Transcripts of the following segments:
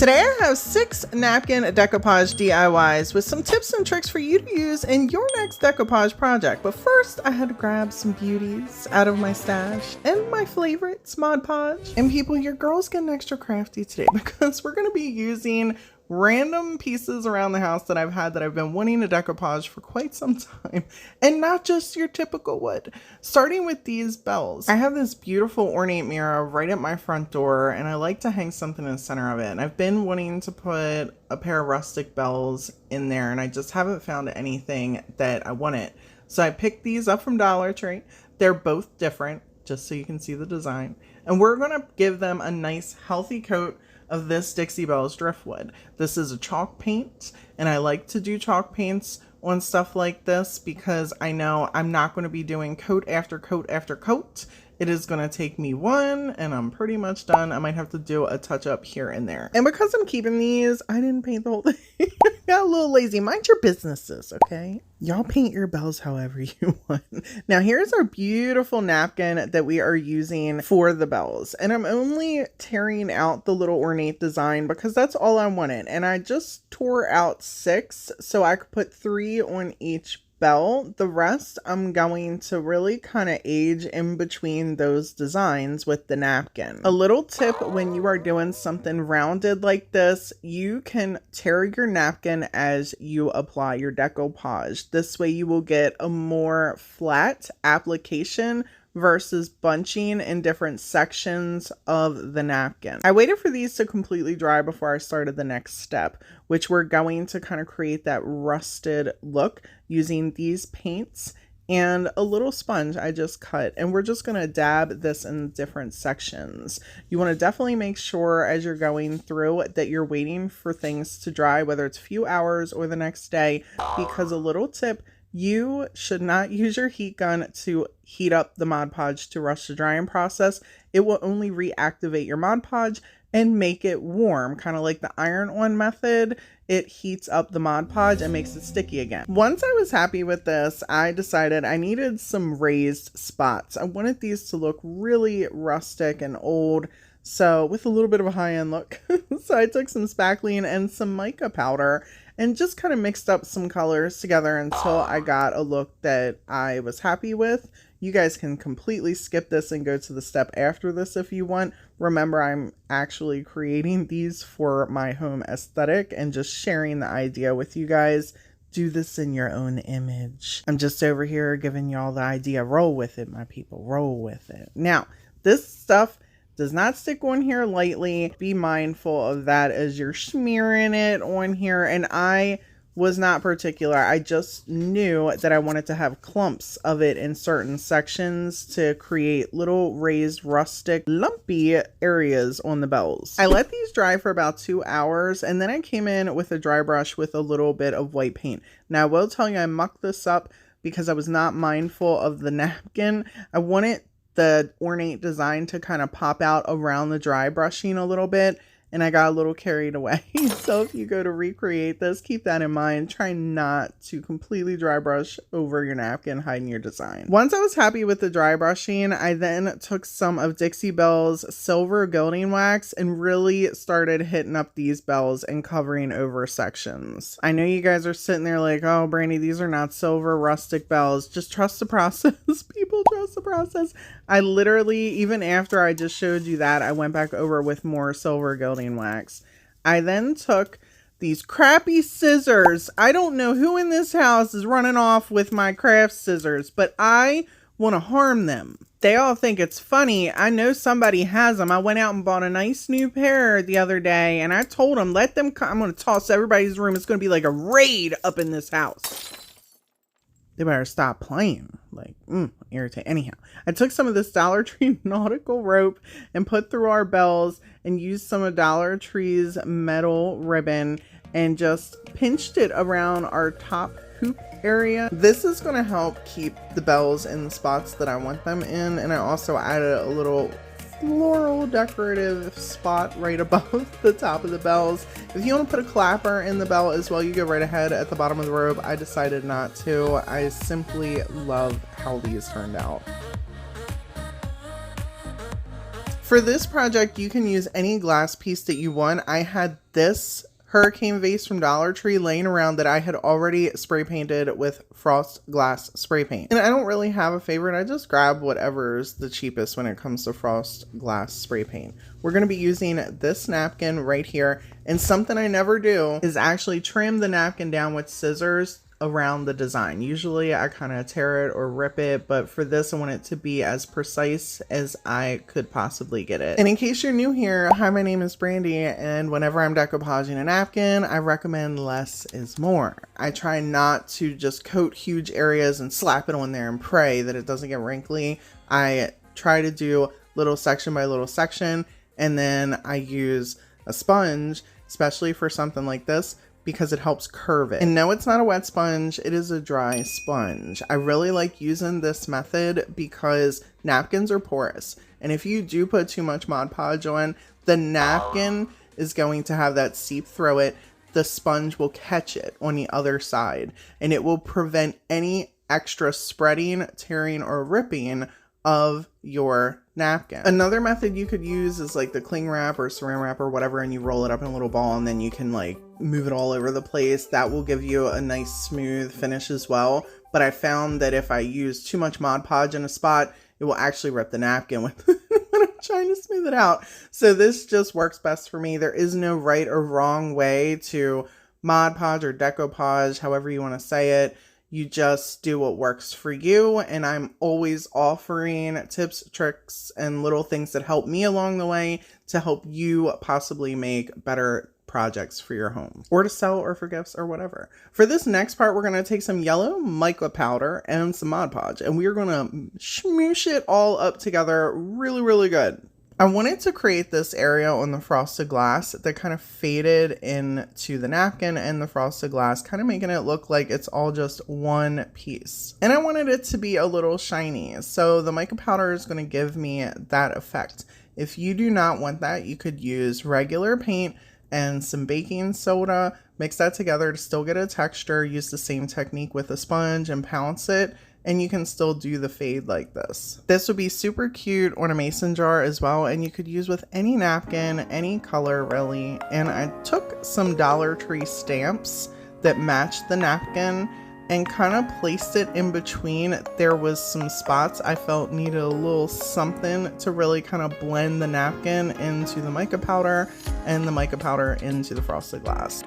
Today I have 6 napkin decoupage DIYs with some tips and tricks for you to use in your next decoupage project. But first I had to grab some beauties out of my stash and my favorites, Mod Podge. And people, your girl's getting extra crafty today because we're going to be using random pieces around the house that I've been wanting to decoupage for quite some time, and not just your typical wood. Starting with these bells. I have this beautiful ornate mirror right at my front door, and I like to hang something in the center of it. And I've been wanting to put a pair of rustic bells in there, and I just haven't found anything that I wanted. So I picked these up from Dollar Tree. They're both different, just so you can see the design. And we're gonna give them a nice healthy coat of this Dixie Belle's driftwood. This is a chalk paint, and I like to do chalk paints on stuff like this because I know I'm not going to be doing coat after coat after coat. It is going to take me one, and I'm pretty much done. I might have to do a touch up here and there. And because I'm keeping these, I didn't paint the whole thing. Got a little lazy. Mind your businesses, okay? Y'all paint your bells however you want. Now here's our beautiful napkin that we are using for the bells. And I'm only tearing out the little ornate design because that's all I wanted. And I just tore out 6 so I could put 3 on each bell. The rest I'm going to really kind of age in between those designs with the napkin. A little tip when you are doing something rounded like this, you can tear your napkin as you apply your decoupage. This way you will get a more flat application versus bunching in different sections of the napkin. I waited for these to completely dry before I started the next step, which we're going to kind of create that rusted look using these paints and a little sponge I just cut. And we're just going to dab this in different sections. You want to definitely make sure as you're going through that you're waiting for things to dry, whether it's a few hours or the next day, because a little tip, you should not use your heat gun to heat up the Mod Podge to rush the drying process. It will only reactivate your Mod Podge and make it warm, kind of like the iron-on method. It heats up the Mod Podge and makes it sticky again. Once I was happy with this, I decided I needed some raised spots. I wanted these to look really rustic and old, so with a little bit of a high-end look. So I took some spackling and some mica powder and just kind of mixed up some colors together until I got a look that I was happy with. You guys can completely skip this and go to the step after this if you want. Remember, I'm actually creating these for my home aesthetic and just sharing the idea with you guys. Do this in your own image. I'm just over here giving y'all the idea. Roll with it, my people. Roll with it. Now, this stuff does not stick on here lightly. Be mindful of that as you're smearing it on here. And I was not particular. I just knew that I wanted to have clumps of it in certain sections to create little raised, rustic, lumpy areas on the bells. I let these dry for about 2 hours, and then I came in with a dry brush with a little bit of white paint. Now I will tell you, I mucked this up because I was not mindful of the napkin. I wanted the ornate design to kind of pop out around the dry brushing a little bit, and I got a little carried away. So if you go to recreate this, keep that in mind. Try not to completely dry brush over your napkin, hiding your design. Once I was happy with the dry brushing, I then took some of Dixie Belle's silver gilding wax and really started hitting up these bells and covering over sections. I know you guys are sitting there like, oh, Brandi, these are not silver rustic bells. Just trust the process. People, trust the process. I literally, even after I just showed you that, I went back over with more silver gilding wax. I then took these crappy scissors. I don't know who in this house is running off with my craft scissors, but I want to harm them. They all think it's funny. I know somebody has them. I went out and bought a nice new pair the other day, and I told them, let them come. I'm going to toss everybody's room. It's going to be like a raid up in this house. They better stop playing. Like, irritate. Anyhow, I took some of this Dollar Tree nautical rope and put through our bells and used some of Dollar Tree's metal ribbon and just pinched it around our top hoop area. This is going to help keep the bells in the spots that I want them in. And I also added a little floral decorative spot right above the top of the bells. If you want to put a clapper in the bell as well, you go right ahead at the bottom of the robe. I decided not to. I simply love how these turned out. For this project, you can use any glass piece that you want. I had this hurricane vase from Dollar Tree laying around that I had already spray painted with frost glass spray paint. And I don't really have a favorite. I just grab whatever's the cheapest when it comes to frost glass spray paint. We're going to be using this napkin right here. And something I never do is actually trim the napkin down with scissors around the design. Usually I kind of tear it or rip it, but for this I want it to be as precise as I could possibly get it. And in case you're new here, hi, my name is Brandi, and whenever I'm decoupaging a napkin, I recommend less is more. I try not to just coat huge areas and slap it on there and pray that it doesn't get wrinkly. I try to do little section by little section, and then I use a sponge, especially for something like this, because it helps curve it. And no, it's not a wet sponge, it is a dry sponge. I really like using this method because napkins are porous. And if you do put too much Mod Podge on, the napkin is going to have that seep through it. The sponge will catch it on the other side, and it will prevent any extra spreading, tearing, or ripping of your napkin. Another method you could use is like the cling wrap or saran wrap or whatever, and you roll it up in a little ball and then you can like move it all over the place. That will give you a nice smooth finish as well. But I found that if I use too much Mod Podge in a spot, it will actually rip the napkin when I'm trying to smooth it out. So this just works best for me. There is no right or wrong way to Mod Podge or decoupage, however you want to say it. You just do what works for you, and I'm always offering tips, tricks, and little things that help me along the way to help you possibly make better projects for your home, or to sell, or for gifts, or whatever. For this next part, we're going to take some yellow mica powder and some Mod Podge, and we're going to smoosh it all up together really, really good. I wanted to create this area on the frosted glass that kind of faded into the napkin and the frosted glass, kind of making it look like it's all just one piece. And I wanted it to be a little shiny, so the mica powder is going to give me that effect. If you do not want that, you could use regular paint and some baking soda, mix that together to still get a texture, use the same technique with a sponge and pounce it, and you can still do the fade like this. This would be super cute on a mason jar as well, and you could use with any napkin, any color really. And I took some Dollar Tree stamps that matched the napkin and kind of placed it in between. There was some spots I felt needed a little something to really kind of blend the napkin into the mica powder and the mica powder into the frosted glass.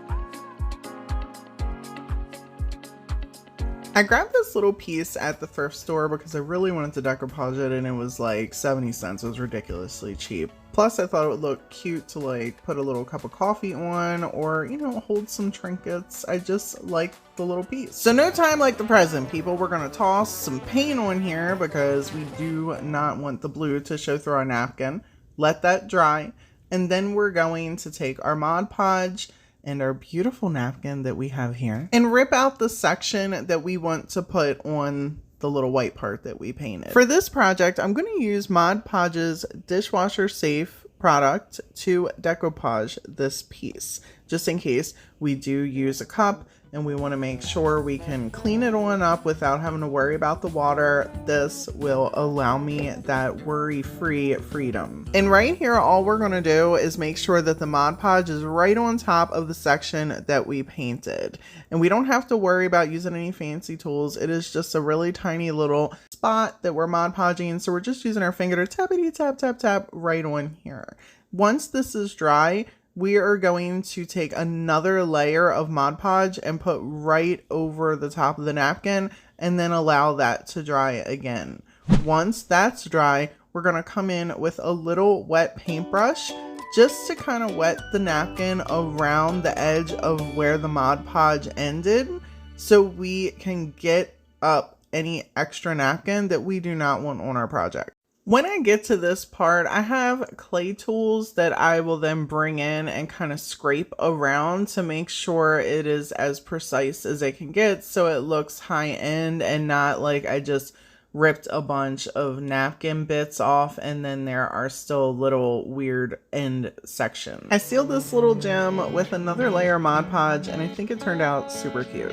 I grabbed this little piece at the thrift store because I really wanted to decoupage it, and it was like 70 cents. It was ridiculously cheap. Plus I thought it would look cute to like put a little cup of coffee on, or, you know, hold some trinkets. I just like the little piece. So no time like the present, people. We're gonna toss some paint on here because we do not want the blue to show through our napkin. Let that dry, and then we're going to take our Mod Podge and our beautiful napkin that we have here and rip out the section that we want to put on the little white part that we painted. For this project, I'm going to use Mod Podge's dishwasher safe product to decoupage this piece, just in case we do use a cup and we want to make sure we can clean it on up without having to worry about the water. This will allow me that worry-free freedom. And right here, all we're going to do is make sure that the Mod Podge is right on top of the section that we painted. And we don't have to worry about using any fancy tools. It is just a really tiny little spot that we're Mod Podging. So we're just using our finger to tappity tap, tap, tap right on here. Once this is dry, we are going to take another layer of Mod Podge and put right over the top of the napkin, and then allow that to dry again. Once that's dry, we're going to come in with a little wet paintbrush just to kind of wet the napkin around the edge of where the Mod Podge ended, so we can get up any extra napkin that we do not want on our project. When I get to this part, I have clay tools that I will then bring in and kind of scrape around to make sure it is as precise as it can get, so it looks high end and not like I just ripped a bunch of napkin bits off and then there are still little weird end sections. I sealed this little gem with another layer of Mod Podge, and I think it turned out super cute.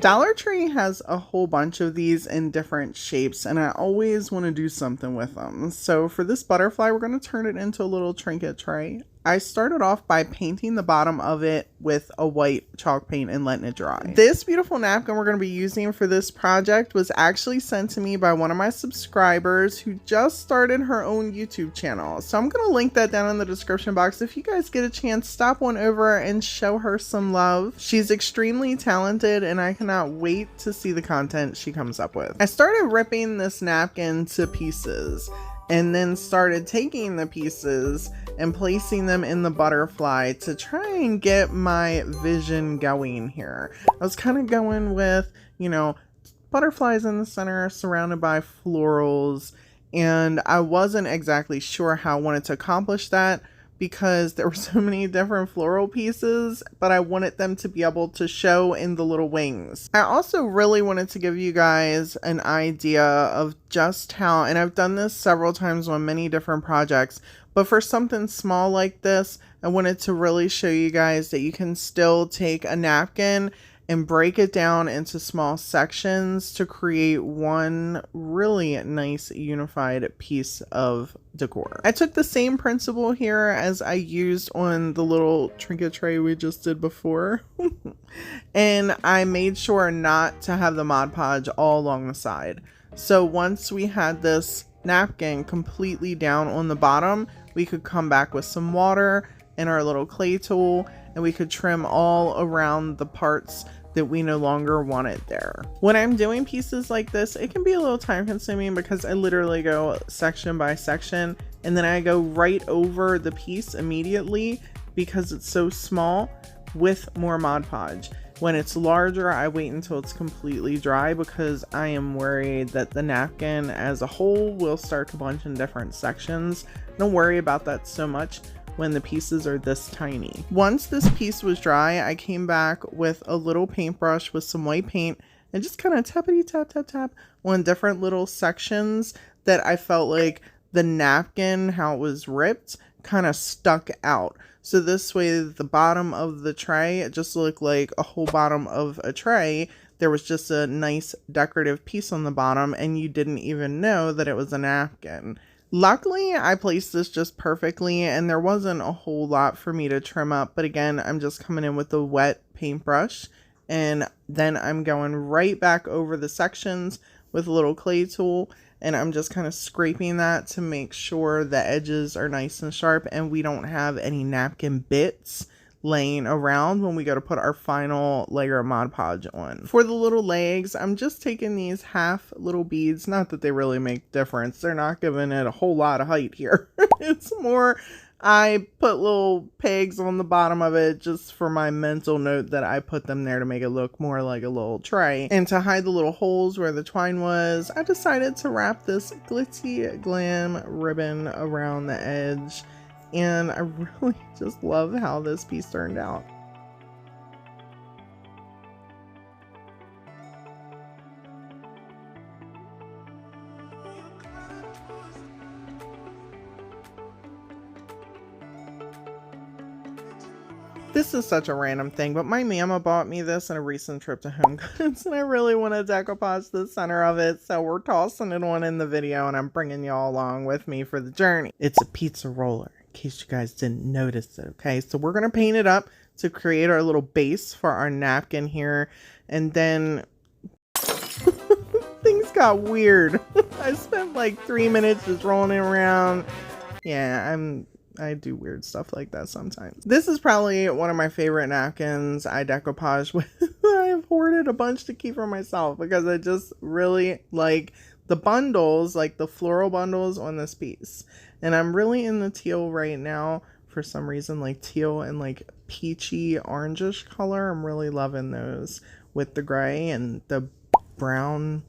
Dollar Tree has a whole bunch of these in different shapes, and I always want to do something with them. So for this butterfly, we're going to turn it into a little trinket tray. I started off by painting the bottom of it with a white chalk paint and letting it dry. This beautiful napkin we're going to be using for this project was actually sent to me by one of my subscribers who just started her own YouTube channel. So I'm going to link that down in the description box. If you guys get a chance, stop on over and show her some love. She's extremely talented and I cannot wait to see the content she comes up with. I started ripping this napkin to pieces and then started taking the pieces and placing them in the butterfly to try and get my vision going here. I was kind of going with, you know, butterflies in the center surrounded by florals, and I wasn't exactly sure how I wanted to accomplish that because there were so many different floral pieces, but I wanted them to be able to show in the little wings. I also really wanted to give you guys an idea of just how, and I've done this several times on many different projects, but for something small like this, I wanted to really show you guys that you can still take a napkin and break it down into small sections to create one really nice unified piece of decor. I took the same principle here as I used on the little trinket tray we just did before. And I made sure not to have the Mod Podge all along the side. So once we had this napkin completely down on the bottom, we could come back with some water and our little clay tool, and we could trim all around the parts that we no longer wanted there. When I'm doing pieces like this, it can be a little time consuming because I literally go section by section and then I go right over the piece immediately because it's so small with more Mod Podge. When it's larger, I wait until it's completely dry because I am worried that the napkin as a whole will start to bunch in different sections. Don't worry about that so much when the pieces are this tiny. Once this piece was dry, I came back with a little paintbrush with some white paint and just kind of tappity tap tap tap on different little sections that I felt like the napkin, how it was ripped, kind of stuck out. So this way the bottom of the tray, it just looked like a whole bottom of a tray. There was just a nice decorative piece on the bottom and you didn't even know that it was a napkin. Luckily, I placed this just perfectly and there wasn't a whole lot for me to trim up. But again, I'm just coming in with the wet paintbrush and then I'm going right back over the sections with a little clay tool. And I'm just kind of scraping that to make sure the edges are nice and sharp and we don't have any napkin bits laying around when we go to put our final layer of Mod Podge on. For the little legs, I'm just taking these half little beads. Not that they really make difference. They're not giving it a whole lot of height here. It's more, I put little pegs on the bottom of it just for my mental note that I put them there to make it look more like a little tray. And to hide the little holes where the twine was, I decided to wrap this glitzy glam ribbon around the edge. And I really just love how this piece turned out. This is such a random thing, but my mama bought me this on a recent trip to Home Goods, and I really want to decoupage the center of it, so we're tossing it on in the video, and I'm bringing y'all along with me for the journey. It's a pizza roller, in case you guys didn't notice it, okay? So we're going to paint it up to create our little base for our napkin here, and then things got weird. I spent like 3 minutes just rolling it around. Yeah, I do weird stuff like that sometimes. This is probably one of my favorite napkins I decoupage with. I've hoarded a bunch to keep for myself because I just really like the bundles, like the floral bundles on this piece. And I'm really in the teal right now for some reason, like teal and like peachy orangish color. I'm really loving those with the gray and the brown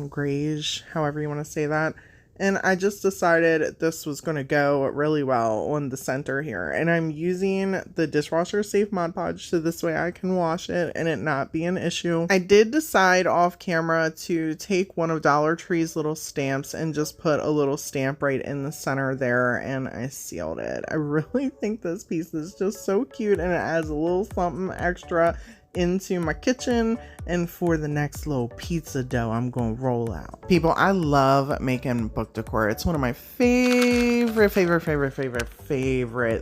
grayish, however you want to say that. And I just decided this was going to go really well on the center here. And I'm using the dishwasher safe Mod Podge so this way I can wash it and it not be an issue. I did decide off camera to take one of Dollar Tree's little stamps and just put a little stamp right in the center there, and I sealed it. I really think this piece is just so cute and it adds a little something extra. into my kitchen, and for the next little pizza dough I'm going to roll out. People, I love making book decor. It's one of my favorite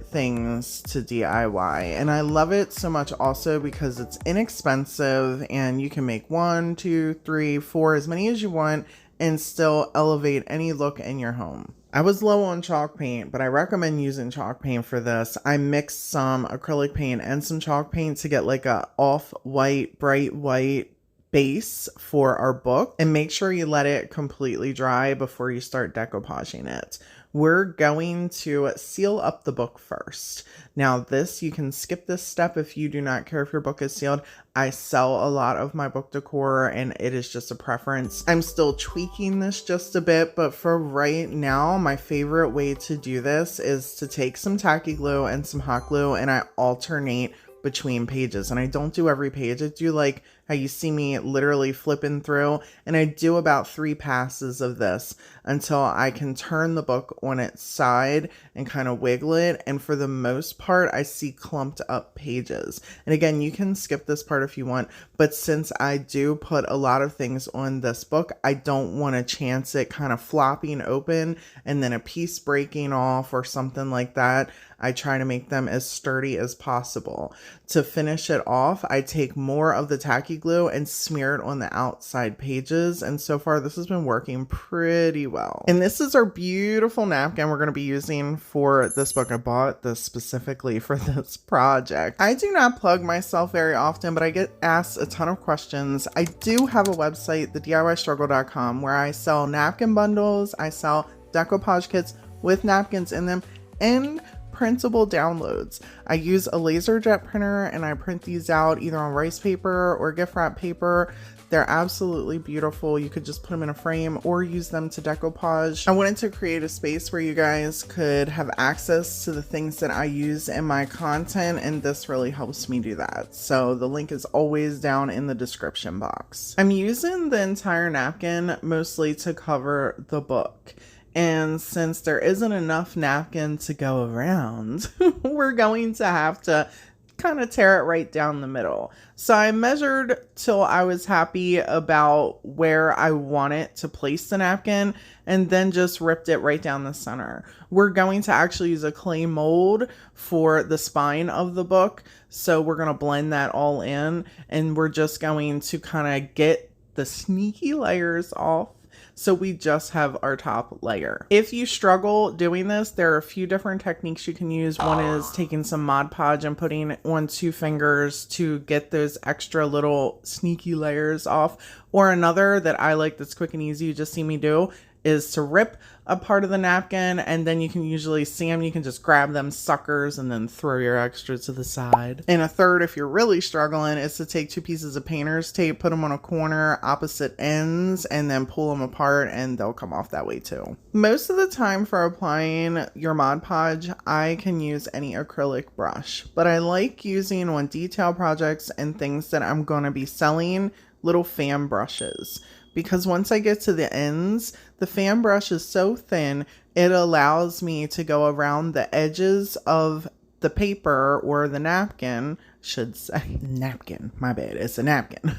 things to DIY, and I love it so much also because it's inexpensive and you can make 1, 2, 3, 4, as many as you want, and still elevate any look in your home. I was low on chalk paint, but I recommend using chalk paint for this. I mixed some acrylic paint and some chalk paint to get like a off-white, bright white base for our book, and make sure you let it completely dry before you start decoupaging it. We're going to seal up the book first. Now this, you can skip this step if you do not care if your book is sealed. I sell a lot of my book decor and it is just a preference. I'm still tweaking this just a bit, but for right now, my favorite way to do this is to take some tacky glue and some hot glue, and I alternate between pages. And I don't do every page. I do like how you see me literally flipping through, and I do about 3 passes of this until I can turn the book on its side and kind of wiggle it. And for the most part, I see clumped up pages. And again, you can skip this part if you want, but since I do put a lot of things on this book, I don't want to chance it kind of flopping open and then a piece breaking off or something like that. I try to make them as sturdy as possible. To finish it off, I take more of the tacky glue and smear it on the outside pages, and so far this has been working pretty well. And this is our beautiful napkin we're going to be using for this book. I bought this specifically for this project. I do not plug myself very often, but I get asked a ton of questions. I do have a website, thediystruggle.com, where I sell napkin bundles. I sell decoupage kits with napkins in them and printable downloads. I use a laser jet printer and I print these out either on rice paper or gift wrap paper. They're absolutely beautiful. You could just put them in a frame or use them to decoupage. I wanted to create a space where you guys could have access to the things that I use in my content, and this really helps me do that. So the link is always down in the description box. I'm using the entire napkin mostly to cover the book. And since there isn't enough napkin to go around, we're going to have to kind of tear it right down the middle. So I measured till I was happy about where I want it to place the napkin, and then just ripped it right down the center. We're going to actually use a clay mold for the spine of the book. So we're going to blend that all in, and we're just going to kind of get the sneaky layers off. So we just have our top layer. If you struggle doing this, there are a few different techniques you can use. One is taking some Mod Podge and putting it on 2 fingers to get those extra little sneaky layers off. Or another that I like that's quick and easy, you just see me do, is to rip a part of the napkin, and then you can usually see them. You can just grab them suckers and then throw your extra to the side. And a third, if you're really struggling, is to take 2 pieces of painter's tape, put them on a corner, opposite ends, and then pull them apart, and they'll come off that way too. Most of the time for applying your Mod Podge, I can use any acrylic brush, but I like using on detail projects and things that I'm going to be selling little fan brushes. Because once I get to the ends, the fan brush is so thin, it allows me to go around the edges of the paper or the napkin, should say napkin, my bad, it's a napkin.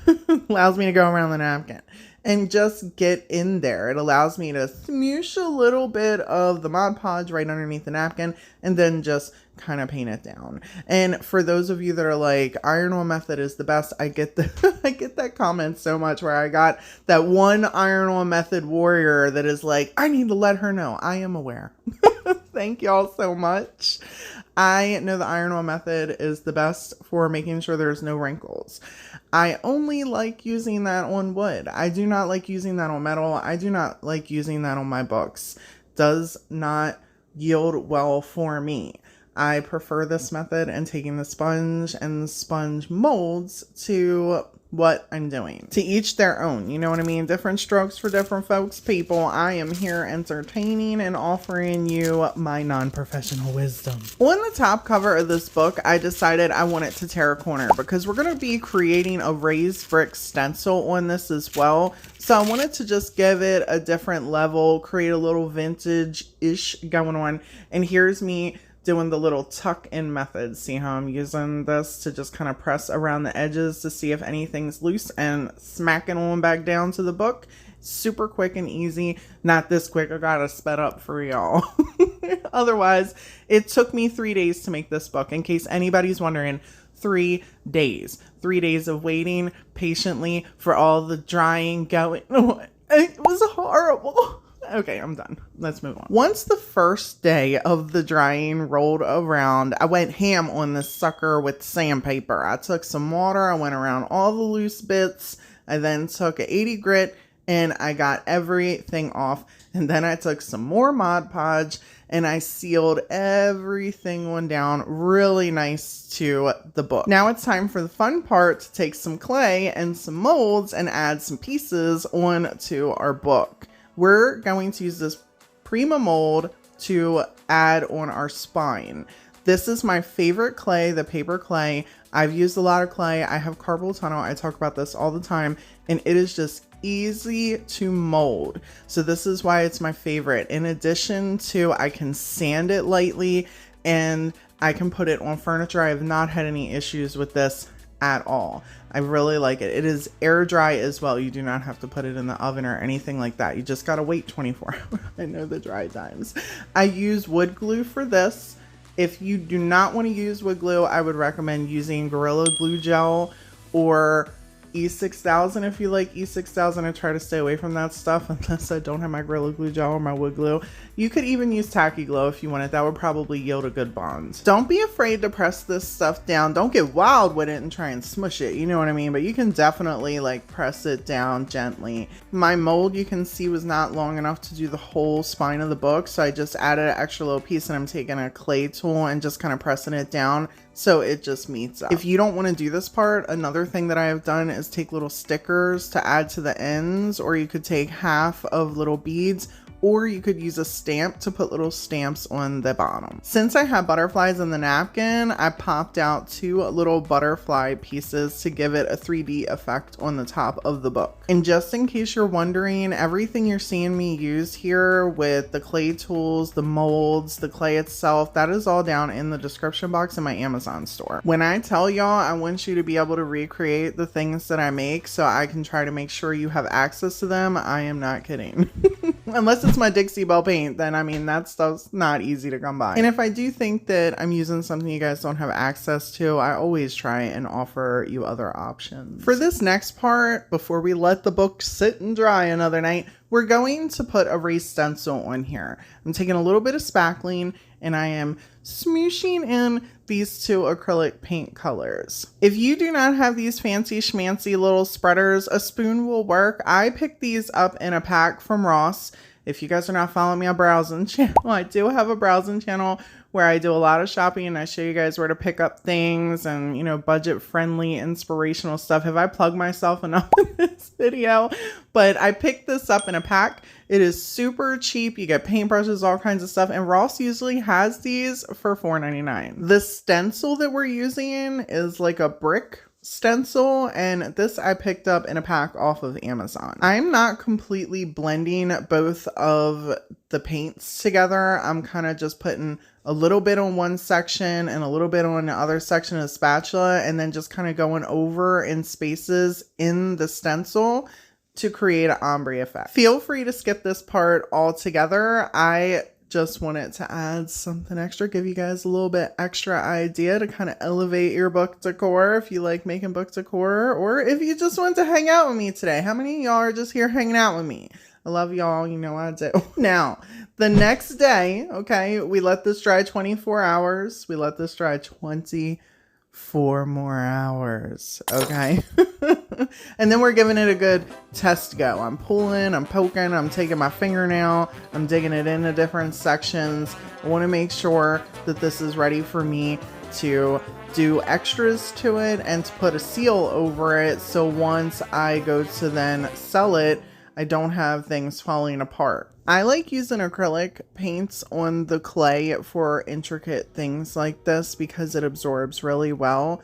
Allows me to go around the napkin and just get in there. It allows me to smoosh a little bit of the Mod Podge right underneath the napkin and then just kind of paint it down. And for those of you that are like, iron on method is the best, I get that comment so much, where I got that one iron on method warrior that is like, I need to let her know. I am aware. Thank y'all so much. I know the iron on method is the best for making sure there's no wrinkles. I only like using that on wood. I do not like using that on metal. I do not like using that on my books. Does not yield well for me. I prefer this method and taking the sponge and the sponge molds to what I'm doing. To each their own, you know what I mean? Different strokes for different folks, people. I am here entertaining and offering you my non-professional wisdom. On the top cover of this book, I decided I wanted to tear a corner because we're going to be creating a raised brick stencil on this as well. So I wanted to just give it a different level, create a little vintage-ish going on. And here's me doing the little tuck in method. See how I'm using this to just kind of press around the edges to see if anything's loose and smacking on back down to the book. Super quick and easy. Not this quick. I gotta sped up for y'all. Otherwise, it took me 3 days to make this book. In case anybody's wondering, 3 days. 3 days of waiting patiently for all the drying going. It was horrible. Okay, I'm done. Let's move on. Once the first day of the drying rolled around, I went ham on this sucker with sandpaper. I took some water. I went around all the loose bits. I then took an 80 grit and I got everything off. And then I took some more Mod Podge and I sealed everything on down really nice to the book. Now it's time for the fun part, to take some clay and some molds and add some pieces onto our book. We're going to use this Prima mold to add on our spine. This is my favorite clay, the paper clay. I've used a lot of clay. I have carpal tunnel. I talk about this all the time, and it is just easy to mold. So this is why it's my favorite. In addition to, I can sand it lightly and I can put it on furniture. I have not had any issues with this at all. I really like it. It is air dry as well. You do not have to put it in the oven or anything like that. You just gotta wait 24 hours. I know the dry times. I use wood glue for this. If you do not want to use wood glue, I would recommend using Gorilla Glue Gel or E6000 if you like E6000. I try to stay away from that stuff unless I don't have my Gorilla Glue Gel or my wood glue. You could even use Tacky Glue if you wanted. That would probably yield a good bond. Don't be afraid to press this stuff down. Don't get wild with it and try and smush it. You know what I mean? But you can definitely like press it down gently. My mold, you can see, was not long enough to do the whole spine of the book. So I just added an extra little piece and I'm taking a clay tool and just kind of pressing it down so it just meets up. If you don't want to do this part, another thing that I have done is take little stickers to add to the ends, or you could take half of little beads, or you could use a stamp to put little stamps on the bottom. Since I have butterflies in the napkin, I popped out 2 little butterfly pieces to give it a 3D effect on the top of the book. And just in case you're wondering, everything you're seeing me use here with the clay tools, the molds, the clay itself, that is all down in the description box in my Amazon store. When I tell y'all I want you to be able to recreate the things that I make so I can try to make sure you have access to them, I am not kidding. Unless it's my Dixie Belle paint, then I mean that stuff's not easy to come by. And if I do think that I'm using something you guys don't have access to, I always try and offer you other options. For this next part, before we let the book sit and dry another night, we're going to put a raised stencil on here. I'm taking a little bit of spackling and I am smooshing in these 2 acrylic paint colors. If you do not have these fancy schmancy little spreaders, a spoon will work. I picked these up in a pack from Ross. If you guys are not following me on browsing channel, I do have a browsing channel where I do a lot of shopping and I show you guys where to pick up things and, you know, budget friendly, inspirational stuff. Have I plugged myself enough in this video? But I picked this up in a pack. It is super cheap. You get paintbrushes, all kinds of stuff. And Ross usually has these for $4.99. The stencil that we're using is like a brick stencil, and this I picked up in a pack off of Amazon. I'm not completely blending both of the paints together. I'm kind of just putting a little bit on one section and a little bit on the other section of the spatula, and then just kind of going over in spaces in the stencil to create an ombre effect. Feel free to skip this part altogether. I just wanted to add something extra, give you guys a little bit extra idea to kind of elevate your book decor if you like making book decor, or if you just want to hang out with me today. How many of y'all are just here hanging out with me? I love y'all, you know I do. Now, the next day, okay, we let this dry 24 hours. We let this dry 24 more hours, okay? And then we're giving it a good test go. I'm pulling, I'm poking, I'm taking my fingernail, I'm digging it into different sections. I want to make sure that this is ready for me to do extras to it and to put a seal over it, so once I go to then sell it, I don't have things falling apart. I like using acrylic paints on the clay for intricate things like this because it absorbs really well.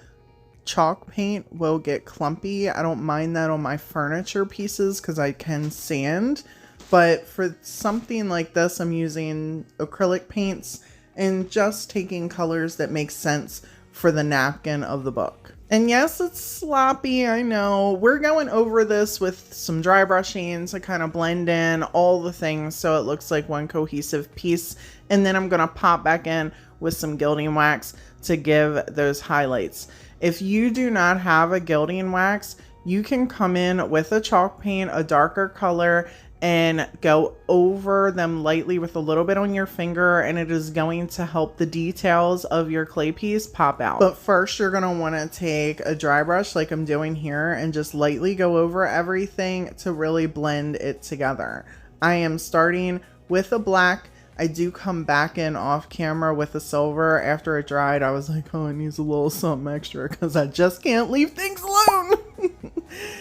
Chalk paint will get clumpy. I don't mind that on my furniture pieces because I can sand, but for something like this, I'm using acrylic paints and just taking colors that make sense for the napkin of the book. And yes, it's sloppy, I know. We're going over this with some dry brushing to kind of blend in all the things so it looks like one cohesive piece. And then I'm gonna pop back in with some gilding wax to give those highlights. If you do not have a gilding wax, you can come in with a chalk paint, a darker color, and go over them lightly with a little bit on your finger, and it is going to help the details of your clay piece pop out. But first you're going to want to take a dry brush like I'm doing here and just lightly go over everything to really blend it together. I am starting with a black. I do come back in off camera with a silver. After it dried, I was like, oh, it needs a little something extra because I just can't leave things alone.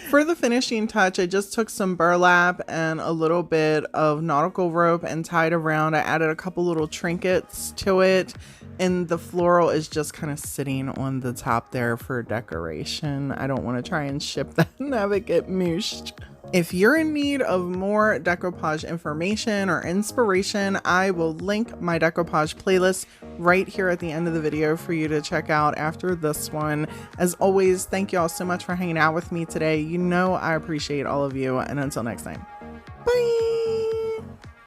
For the finishing touch, I just took some burlap and a little bit of nautical rope and tied around. I added a couple little trinkets to it, and the floral is just kind of sitting on the top there for decoration. I don't want to try and ship that and have it get mooshed. If you're in need of more decoupage information or inspiration, I will link my decoupage playlist right here at the end of the video for you to check out after this one. As always, thank you all so much for hanging out with me today. You know I appreciate all of you, and until next time, bye!